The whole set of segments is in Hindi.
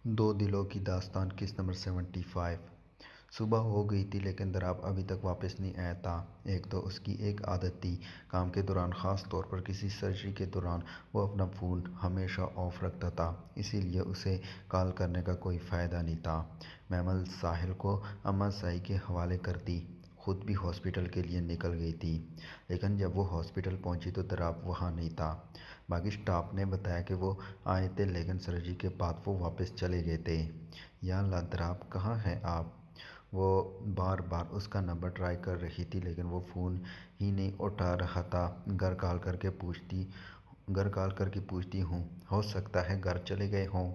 दो दिलों की दास्तान किस्त नंबर 75। सुबह हो गई थी लेकिन दराब अभी तक वापस नहीं आया था। एक तो उसकी एक आदत थी, काम के दौरान ख़ास तौर पर किसी सर्जरी के दौरान वो अपना फ़ोन हमेशा ऑफ रखता था, इसीलिए उसे कॉल करने का कोई फ़ायदा नहीं था। मैमल साहिल को अम्मा साई के हवाले कर दी, खुद भी हॉस्पिटल के लिए निकल गई थी। लेकिन जब वो हॉस्पिटल पहुंची तो दराब वहाँ नहीं था। बाकी स्टाफ ने बताया कि वो आए थे लेकिन सर्जरी के बाद वो वापस चले गए थे। या अल्लाह, दराब कहाँ हैं आप? वो बार बार उसका नंबर ट्राई कर रही थी लेकिन वो फ़ोन ही नहीं उठा रहा था। घर कॉल करके पूछती हूँ, हो सकता है घर चले गए हों।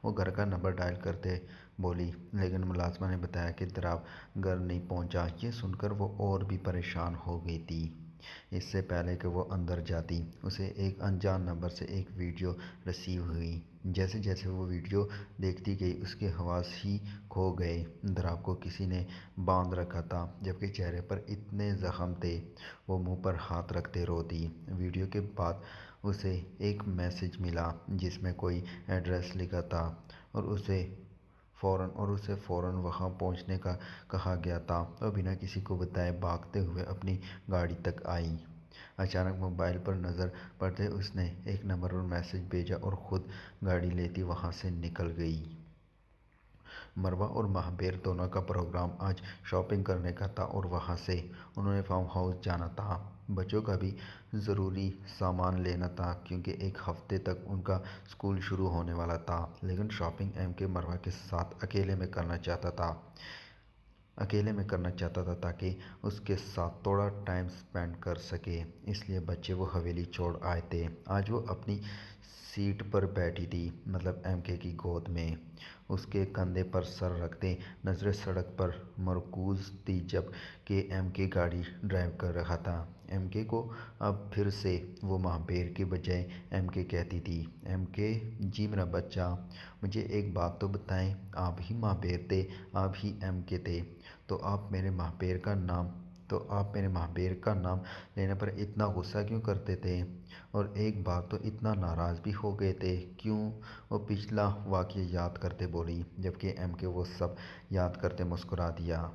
वो घर का नंबर डायल करते बोली, लेकिन मुलाजमा ने बताया कि दराब घर नहीं पहुँचा। ये सुनकर वो और भी परेशान हो गई थी। इससे पहले कि वो अंदर जाती, उसे एक अनजान नंबर से एक वीडियो रिसीव हुई। जैसे जैसे वो वीडियो देखती गई उसके हवास ही खो गए। दराब को किसी ने बांध रखा था, जबकि चेहरे पर इतने ज़ख्म थे। वो मुंह पर हाथ रखते रो दी। वीडियो के बाद उसे एक मैसेज मिला जिसमें कोई एड्रेस लिखा था और उसे फ़ौरन वहाँ पहुँचने का कहा गया था। और बिना किसी को बताए भागते हुए अपनी गाड़ी तक आई। अचानक मोबाइल पर नज़र पड़ते उसने एक नंबर पर मैसेज भेजा और ख़ुद गाड़ी लेती वहाँ से निकल गई। मरवा और महाबीर दोनों का प्रोग्राम आज शॉपिंग करने का था और वहाँ से उन्होंने फार्म हाउस जाना था। बच्चों का भी ज़रूरी सामान लेना था क्योंकि एक हफ्ते तक उनका स्कूल शुरू होने वाला था। लेकिन शॉपिंग के मरवा के साथ अकेले में करना चाहता था ताकि उसके साथ थोड़ा टाइम स्पेंड कर सके। इसलिए बच्चे वो हवेली छोड़ आए थे। आज वो अपनी सीट पर बैठी थी, मतलब के की गोद में। उसके कंधे पर सर रखते नज़रें सड़क पर मरकूज़ थी जब कि के गाड़ी ड्राइव कर रहा था। के को अब फिर से वो महाबीर के बजाय के कहती थी। के, जी मेरा बच्चा, मुझे एक बात तो बताएं, आप ही महाबीर थे, आप ही के थे, तो आप मेरे महाबीर का नाम लेने पर इतना गुस्सा क्यों करते थे? और एक बार तो इतना नाराज़ भी हो गए थे क्यों? वो पिछला वाक़या याद करते बोली, जबकि के वो सब याद करते मुस्कुरा दिया।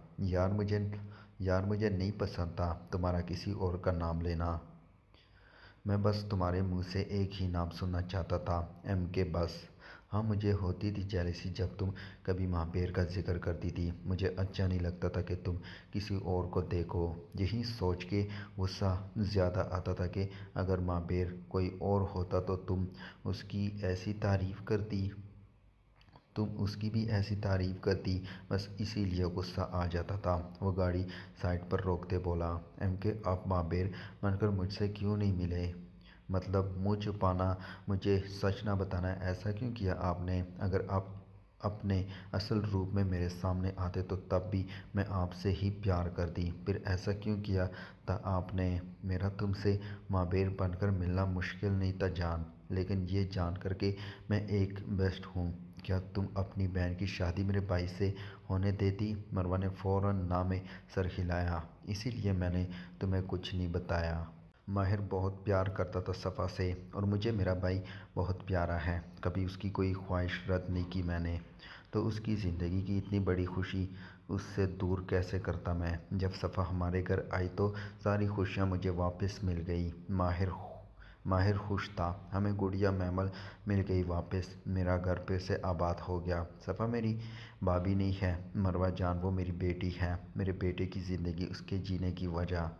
यार मुझे नहीं पसंद था तुम्हारा किसी और का नाम लेना। मैं बस तुम्हारे मुंह से एक ही नाम सुनना चाहता था, के, बस। हाँ, मुझे होती थी जेलसी जब तुम कभी महाबीर का जिक्र करती थी। मुझे अच्छा नहीं लगता था कि तुम किसी और को देखो। यही सोच के गुस्सा ज़्यादा आता था कि अगर महाबीर कोई और होता तो तुम उसकी भी ऐसी तारीफ़ करती। बस इसीलिए गुस्सा आ जाता था। वो गाड़ी साइड पर रोकते बोला, के, आप महाबीर बनकर मुझसे क्यों नहीं मिले? मतलब मुँह छुपाना, मुझे सच ना बताना, ऐसा क्यों किया आपने? अगर आप अपने असल रूप में मेरे सामने आते तो तब भी मैं आपसे ही प्यार करती। फिर ऐसा क्यों किया था आपने? मेरा तुमसे महाबीर बनकर मिलना मुश्किल नहीं था जान, लेकिन ये जान कर के मैं एक बेस्ट हूँ। क्या तुम अपनी बहन की शादी मेरे भाई से होने देती? मरवा ने फ़ौरन ना में सर हिलाया। इसीलिए मैंने तुम्हें कुछ नहीं बताया। माहिर बहुत प्यार करता था सफ़ा से, और मुझे मेरा भाई बहुत प्यारा है। कभी उसकी कोई ख्वाहिश रद्द नहीं की मैंने। तो उसकी ज़िंदगी की इतनी बड़ी खुशी उससे दूर कैसे करता मैं? जब सफ़ा हमारे घर आई तो सारी खुशियाँ मुझे वापस मिल गई। माहिर खुश था। हमें गुड़िया मैमल मिल गई वापस। मेरा घर फिर से आबाद हो गया। सफ़ा मेरी भाभी नहीं है मरवा जान, वो मेरी बेटी है। मेरे बेटे की ज़िंदगी उसके जीने की वजह,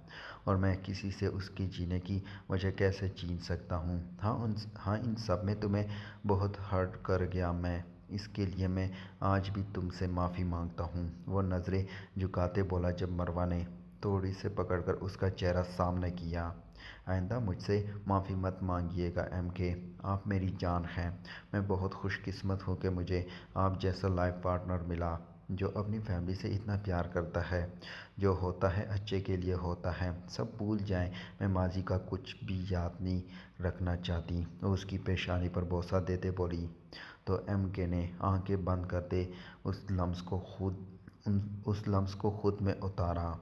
और मैं किसी से उसके जीने की वजह कैसे छीन सकता हूँ? हाँ, इन सब में तुम्हें बहुत हर्ट कर गया मैं। इसके लिए मैं आज भी तुमसे माफ़ी मांगता हूँ। वो नज़रें झुकाते बोला जब मरवा ने थोड़ी से पकड़कर उसका चेहरा सामने किया। आइंदा मुझसे माफ़ी मत मांगिएगा के, आप मेरी जान हैं। मैं बहुत खुशकिस्मत हूँ कि मुझे आप जैसा लाइफ पार्टनर मिला जो अपनी फैमिली से इतना प्यार करता है। जो होता है अच्छे के लिए होता है। सब भूल जाएं, मैं माजी का कुछ भी याद नहीं रखना चाहती। वो उसकी पेशानी पर बोसा देते बोली। तो के ने आंखें बंद करते उस लम्स को खुद में उतारा।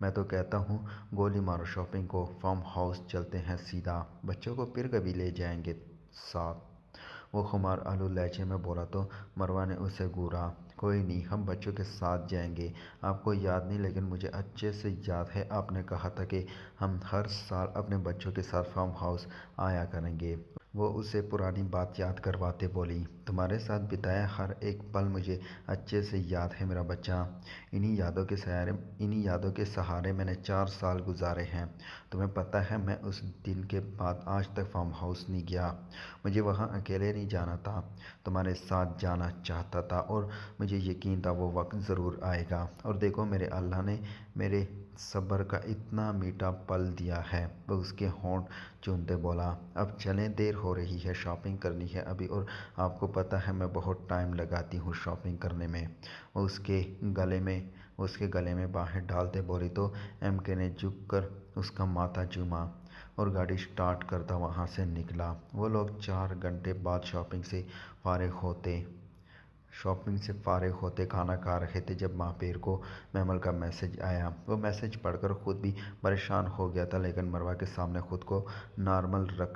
मैं तो कहता हूँ गोली मारो शॉपिंग को, फार्म हाउस चलते हैं सीधा। बच्चों को फिर कभी ले जाएंगे साथ। वो खुमार आलू लहजे में बोला तो मरवा ने उसे घूरा। कोई नहीं, हम बच्चों के साथ जाएंगे। आपको याद नहीं, लेकिन मुझे अच्छे से याद है आपने कहा था कि हम हर साल अपने बच्चों के साथ फार्म हाउस आया करेंगे। वो उसे पुरानी बात याद करवाते बोली, तुम्हारे साथ बिताया हर एक पल मुझे अच्छे से याद है मेरा बच्चा। इन्हीं यादों के सहारे मैंने 4 साल गुजारे हैं। तुम्हें पता है, मैं उस दिन के बाद आज तक फार्म हाउस नहीं गया। मुझे वहाँ अकेले नहीं जाना था, तुम्हारे साथ जाना चाहता था, और मुझे यकीन था वो वक्त ज़रूर आएगा। और देखो, मेरे अल्लाह ने मेरे सब्र का इतना मीठा पल दिया है। वो उसके होंठ चूमते बोला, अब चलें, देर हो रही है, शॉपिंग करनी है अभी, और आपको पता है मैं बहुत टाइम लगाती हूँ शॉपिंग करने में। वो उसके गले में बाहें डालते बोली तो एमके ने झुक कर उसका माथा चूमा और गाड़ी स्टार्ट करता वहाँ से निकला। वो लोग 4 घंटे बाद शॉपिंग से फारिग होते खाना खा रहे थे जब महापीर को मैमल का मैसेज आया। वो मैसेज पढ़कर खुद भी परेशान हो गया था, लेकिन मरवा के सामने खुद को नॉर्मल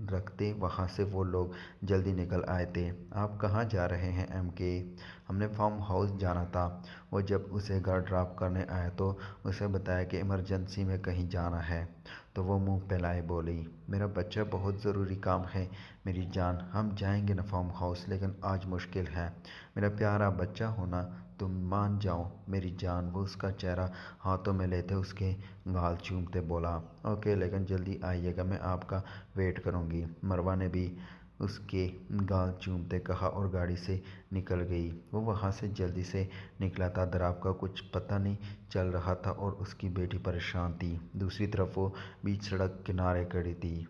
रखते वहाँ से वो लोग जल्दी निकल आए थे। आप कहाँ जा रहे हैं एमके? हमने फार्म हाउस जाना था। वो जब उसे घर ड्रॉप करने आया तो उसे बताया कि इमरजेंसी में कहीं जाना है, तो वो मुंह फैलाए बोली, मेरा बच्चा, बहुत ज़रूरी काम है मेरी जान, हम जाएंगे ना फार्म हाउस, लेकिन आज मुश्किल है। मेरा प्यारा बच्चा होना, तुम मान जाओ मेरी जान। वो उसका चेहरा हाथों में लेते उसके गाल चूमते बोला, ओके, लेकिन जल्दी आइएगा, मैं आपका वेट करूँगी। मरवा ने भी उसके गाल चूमते कहा और गाड़ी से निकल गई। वो वहाँ से जल्दी से निकला था। दराब का कुछ पता नहीं चल रहा था और उसकी बेटी परेशान थी। दूसरी तरफ वो बीच सड़क किनारे खड़ी थी।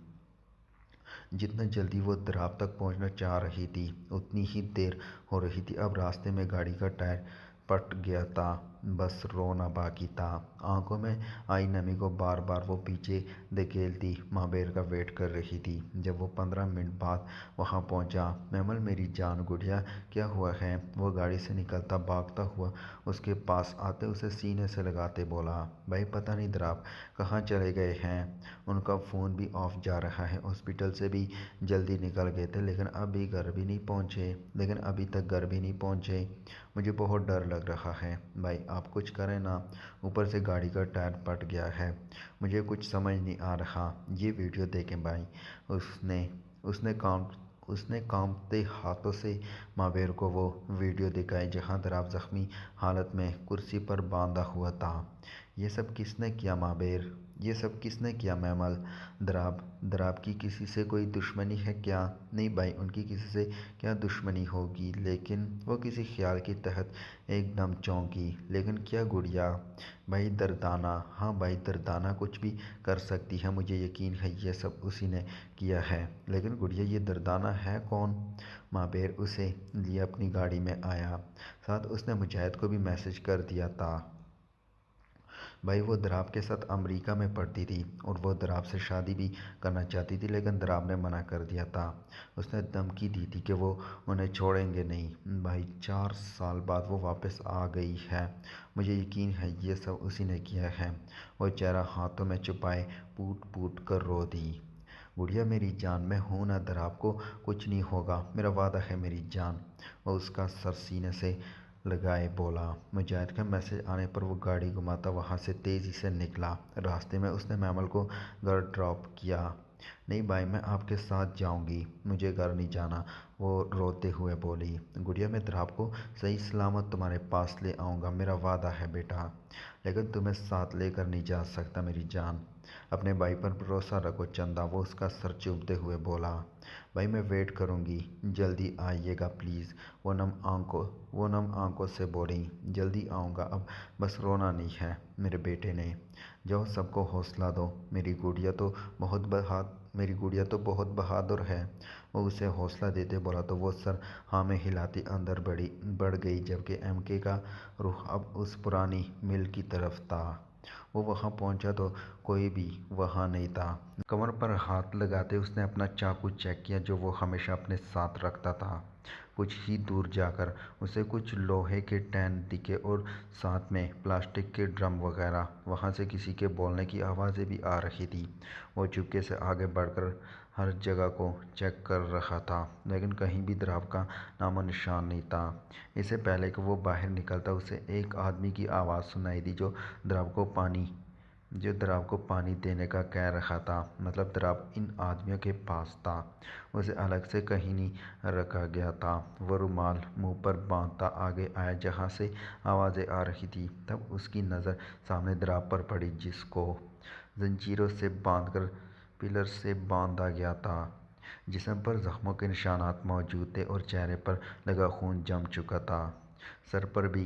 जितना जल्दी वो दराब तक पहुंचना चाह रही थी उतनी ही देर हो रही थी। अब रास्ते में गाड़ी का टायर पट गया था, बस रोना बाकी था। आंखों में आई नमी को बार बार वो पीछे धकेलती महाबेर का वेट कर रही थी। जब वो 15 मिनट बाद वहाँ पहुँचा, मैमल मेरी जान गुड़िया, क्या हुआ है? वो गाड़ी से निकलता भागता हुआ उसके पास आते उसे सीने से लगाते बोला, भाई पता नहीं दराब कहाँ चले गए हैं, उनका फ़ोन भी ऑफ जा रहा है, हॉस्पिटल से भी जल्दी निकल गए थे, लेकिन अभी तक घर भी नहीं पहुँचे। मुझे बहुत डर लग रहा है भाई, आप कुछ करें ना, ऊपर से गाड़ी का टायर फट गया है, मुझे कुछ समझ नहीं आ रहा। ये वीडियो देखें भाई। उसने उसने काम उसने कांपते हाथों से मावेर को वो वीडियो दिखाई जहां दराब जख्मी हालत में कुर्सी पर बांधा हुआ था। ये सब किसने किया मावेर? ये सब किसने किया मैमल? दराब की किसी से कोई दुश्मनी है क्या? नहीं भाई, उनकी किसी से क्या दुश्मनी होगी, लेकिन वो किसी ख्याल के तहत एकदम चौंकी। लेकिन क्या गुड़िया? भाई दर्दाना, हाँ भाई दर्दाना कुछ भी कर सकती है, मुझे यकीन है ये सब उसी ने किया है। लेकिन गुड़िया, ये दर्दाना है कौन? माबेर उसे लिए अपनी गाड़ी में आया। साथ उसने मुजाहिद को भी मैसेज कर दिया था। भाई वो दराब के साथ अमेरिका में पढ़ती थी और वो दराब से शादी भी करना चाहती थी, लेकिन दराब ने मना कर दिया था। उसने धमकी दी थी कि वो उन्हें छोड़ेंगे नहीं। भाई 4 साल बाद वो वापस आ गई है, मुझे यकीन है ये सब उसी ने किया है। वो चेहरा हाथों में छुपाए फूट फूट कर रो दी। गुड़िया मेरी जान, मैं हूं ना, दराब को कुछ नहीं होगा, मेरा वादा है मेरी जान। वो उसका सर सीने से लगाए बोला। मुजाहिद का मैसेज आने पर वो गाड़ी घुमाता वहाँ से तेज़ी से निकला। रास्ते में उसने मैमल को घर ड्रॉप किया। नहीं भाई, मैं आपके साथ जाऊंगी, मुझे घर नहीं जाना, वो रोते हुए बोली। गुड़िया मैं दराब को सही सलामत तुम्हारे पास ले आऊँगा, मेरा वादा है बेटा, लेकिन तुम्हें साथ लेकर नहीं जा सकता मेरी जान। अपने भाई पर भरोसा रखो चंदा, वो उसका सर चूमते हुए बोला। भाई मैं वेट करूँगी, जल्दी आइएगा प्लीज़। वो नम आंखों से बोली, जल्दी आऊँगा, अब बस रोना नहीं है मेरे बेटे ने। जाओ सबको हौसला दो, मेरी गुड़िया तो बहुत बहादुर है। वो उसे हौसला देते बोला तो वो सर हाँ में हिलाती अंदर बढ़ गई, जबकि एमके का रुख अब उस पुरानी मिल की तरफ था। वो वहाँ पहुँचा तो कोई भी वहाँ नहीं था। कमर पर हाथ लगाते उसने अपना चाकू चेक किया जो वो हमेशा अपने साथ रखता था। कुछ ही दूर जाकर उसे कुछ लोहे के टैन दिखे और साथ में प्लास्टिक के ड्रम वगैरह। वहाँ से किसी के बोलने की आवाज़ें भी आ रही थी। वो चुपके से आगे बढ़कर हर जगह को चेक कर रहा था, लेकिन कहीं भी द्राव का नामो निशान नहीं था। इससे पहले कि वो बाहर निकलता उसे एक आदमी की आवाज़ सुनाई दी जो द्राव को पानी देने का कह रहा था। मतलब द्राव इन आदमियों के पास था। उसे अलग से कहीं नहीं रखा गया था। वो रुमाल मुंह पर बांधता आगे आया जहाँ से आवाज़ें आ रही थी। तब उसकी नज़र सामने द्राव पर पड़ी, जिसको जंजीरों से बांधकर पिलर से बांधा गया था। जिस्म पर जख्मों के निशानात मौजूद थे और चेहरे पर लगा खून जम चुका था। सर पर भी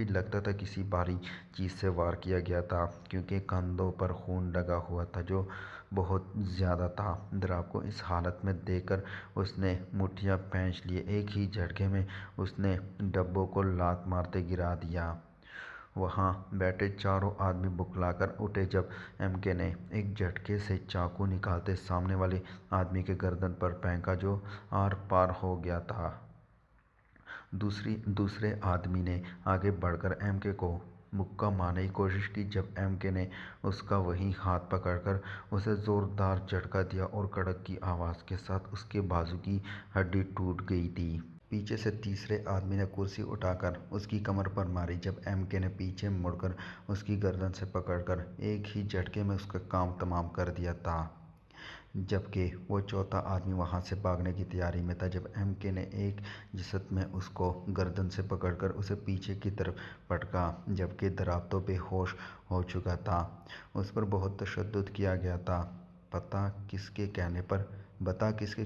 लगता था किसी भारी चीज़ से वार किया गया था, क्योंकि कंधों पर खून लगा हुआ था जो बहुत ज़्यादा था। द्राव को इस हालत में देखकर उसने मुठ्ठियाँ खींच लिए। एक ही झटके में उसने डब्बों को लात मारते गिरा दिया। वहाँ बैठे चारों आदमी बुकलाकर उठे जब एमके ने एक झटके से चाकू निकालते सामने वाले आदमी के गर्दन पर फेंका, जो आर पार हो गया था। दूसरे आदमी ने आगे बढ़कर एमके को मुक्का मारने की कोशिश की जब एमके ने उसका वही हाथ पकड़कर उसे जोरदार झटका दिया और कड़क की आवाज़ के साथ उसके बाजू की हड्डी टूट गई थी। पीछे से तीसरे आदमी ने कुर्सी उठाकर उसकी कमर पर मारी जब एमके ने पीछे मुड़कर उसकी गर्दन से पकड़कर एक ही झटके में उसका काम तमाम कर दिया था। जबकि वो चौथा आदमी वहाँ से भागने की तैयारी में था जब एमके ने एक जिसत में उसको गर्दन से पकड़कर उसे पीछे की तरफ पटका, जबकि द्राव तो बेहोश हो चुका था। उस पर बहुत तशद्दुद किया गया था। बता किसके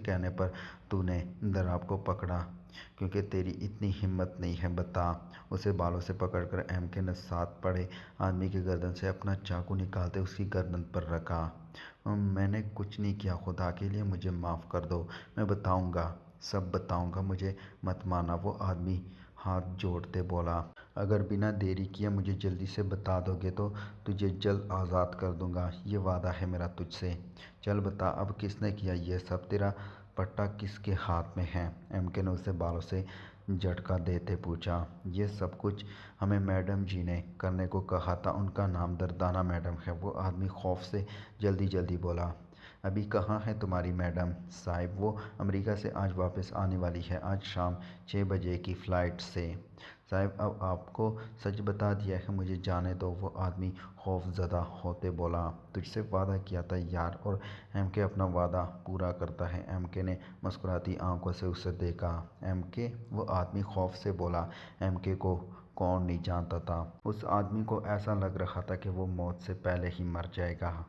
कहने पर तूने द्राव को पकड़ा, क्योंकि तेरी इतनी हिम्मत नहीं है, बता। उसे बालों से पकड़कर एमके ने साथ पड़े आदमी की गर्दन से अपना चाकू निकालते उसकी गर्दन पर रखा। मैंने कुछ नहीं किया, खुदा के लिए मुझे माफ़ कर दो। मैं बताऊंगा, सब बताऊंगा, मुझे मत मारना, वो आदमी हाथ जोड़ते बोला। अगर बिना देरी किए मुझे जल्दी से बता दोगे तो तुझे जल्द आज़ाद कर दूंगा, ये वादा है मेरा तुझसे। चल बता, अब किसने किया ये सब? तेरा पट्टा किसके हाथ में है? एमके ने उसे बालों से झटका देते पूछा। ये सब कुछ हमें मैडम जी ने करने को कहा था, उनका नाम दर्दाना मैडम है, वो आदमी खौफ से जल्दी बोला। अभी कहाँ है तुम्हारी मैडम? साहिब, वो अमेरिका से आज वापस आने वाली है, आज शाम 6 बजे की फ़्लाइट से। साहिब, अब आपको सच बता दिया है, मुझे जाने दो, वो आदमी खौफज़दा होते बोला। तुझसे वादा किया था यार, और एमके अपना वादा पूरा करता है। एमके ने मुस्कुराती आंखों से उसे देखा। एमके? वो आदमी खौफ से बोला। एमके को कौन नहीं जानता था? उस आदमी को ऐसा लग रहा था कि वो मौत से पहले ही मर जाएगा।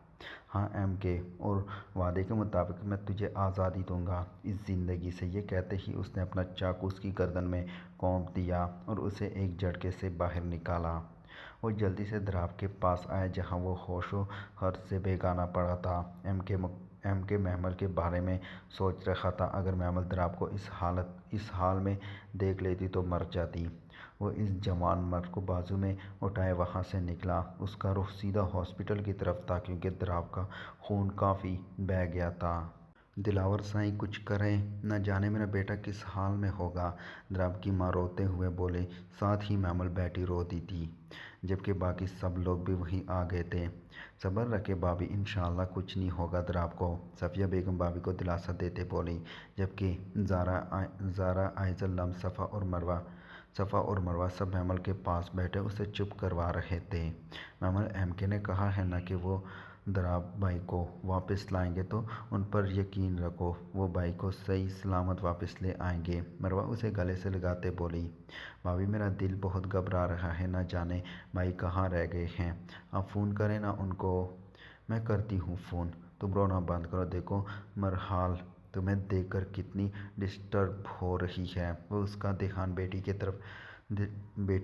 हाँ एमके, और वादे के मुताबिक मैं तुझे आज़ादी दूंगा इस ज़िंदगी से। ये कहते ही उसने अपना चाकू उसकी गर्दन में घोंप दिया और उसे एक झटके से बाहर निकाला। वो जल्दी से द्राव के पास आया जहाँ वो होशो हर्ष से बेगाना पड़ा था। एमके महमल के बारे में सोच रहा था। अगर महमल द्राव को इस हाल में देख लेती तो मर जाती। वो इस जवान मर्द को बाजू में उठाए वहाँ से निकला। उसका रुख सीधा हॉस्पिटल की तरफ था, क्योंकि द्राव का खून काफ़ी बह गया था। दिलावर साईं कुछ करें, न जाने मेरा बेटा किस हाल में होगा, द्राव की माँ रोते हुए बोले। साथ ही मैमल बैठी रोती थी, जबकि बाकी सब लोग भी वहीं आ गए थे। सब्र रखे भाभी, इंशाअल्लाह कुछ नहीं होगा द्राव को, सफ़िया बेगम भाभी को दिलासा देते बोली। जबकि ज़ारा आइज़ल लम सफ़ा और मरवा सब मैमल के पास बैठे उसे चुप करवा रहे थे। मैमल, एमके ने कहा है ना कि वो द्राव भाई को वापस लाएंगे, तो उन पर यकीन रखो, वो भाई को सही सलामत वापस ले आएंगे। मरवा उसे गले से लगाते बोली। भाभी, मेरा दिल बहुत घबरा रहा है, ना जाने भाई कहाँ रह गए हैं। आप फ़ोन करें ना उनको। मैं करती हूँ फ़ोन, तुम रोना बंद करो। देखो मरहाल तुम्हें देखकर कितनी डिस्टर्ब हो रही है। वो उसका ध्यान बेटी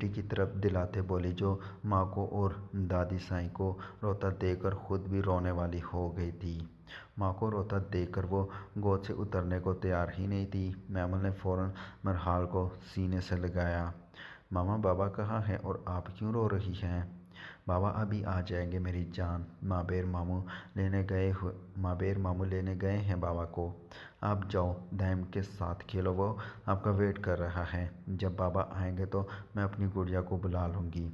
की तरफ दिलाते बोली, जो माँ को और दादी साईं को रोता देखकर खुद भी रोने वाली हो गई थी। माँ को रोता देखकर वो गोद से उतरने को तैयार ही नहीं थी। मैमल ने फ़ौरन मरहाल को सीने से लगाया। मामा, बाबा कहाँ है और आप क्यों रो रही हैं? बाबा अभी आ जाएंगे मेरी जान, माबेर मामू लेने गए हैं बाबा को। आप जाओ, दाइम के साथ खेलो, वो आपका वेट कर रहा है। जब बाबा आएंगे तो मैं अपनी गुड़िया को बुला लूँगी।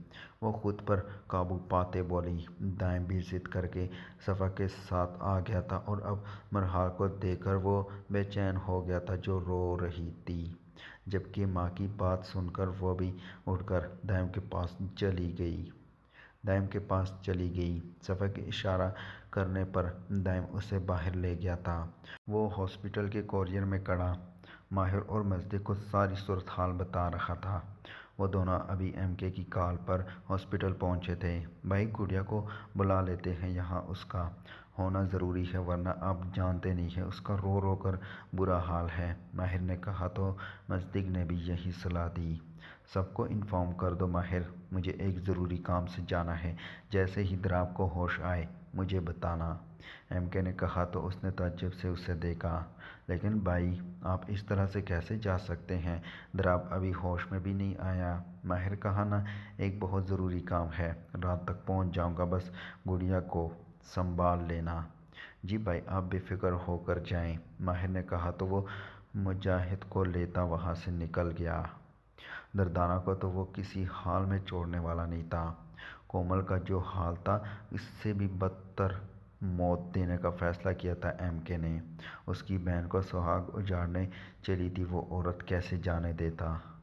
वो खुद पर काबू पाते बोली। दाइम भी जिद करके सफ़ा के साथ आ गया था और अब मरहाल को देखकर वो बेचैन हो गया था जो रो रही थी। जबकि माँ की बात सुनकर वो भी उठकर दाइम के पास चली गई। सफ़ा के इशारा करने पर दाइम उसे बाहर ले गया था। वो हॉस्पिटल के कॉरिडोर में खड़ा माहिर और मजदी को सारी सूरत हाल बता रहा था। वो दोनों अभी एमके की कॉल पर हॉस्पिटल पहुंचे थे। भाई, गुड़िया को बुला लेते हैं, यहाँ उसका होना ज़रूरी है, वरना आप जानते नहीं हैं उसका रो रो कर बुरा हाल है, माहिर ने कहा तो मजदिक ने भी यही सलाह दी। सबको इन्फॉर्म कर दो माहिर, मुझे एक ज़रूरी काम से जाना है, जैसे ही द्राब को होश आए मुझे बताना। एमके ने कहा तो उसने ताज्जुब से उसे देखा। लेकिन भाई, आप इस तरह से कैसे जा सकते हैं? द्राब अभी होश में भी नहीं आया। माहिर कहा ना, एक बहुत ज़रूरी काम है, रात तक पहुंच जाऊंगा, बस गुड़िया को संभाल लेना। जी भाई, आप बेफिक्र होकर जाएं, माहिर ने कहा तो वो मुजाहिद को लेता वहाँ से निकल गया। दरदाना को तो वो किसी हाल में छोड़ने वाला नहीं था। कोमल का जो हाल था, इससे भी बदतर मौत देने का फैसला किया था एमके ने। उसकी बहन को सुहाग उजाड़ने चली थी वो औरत, कैसे जाने देता।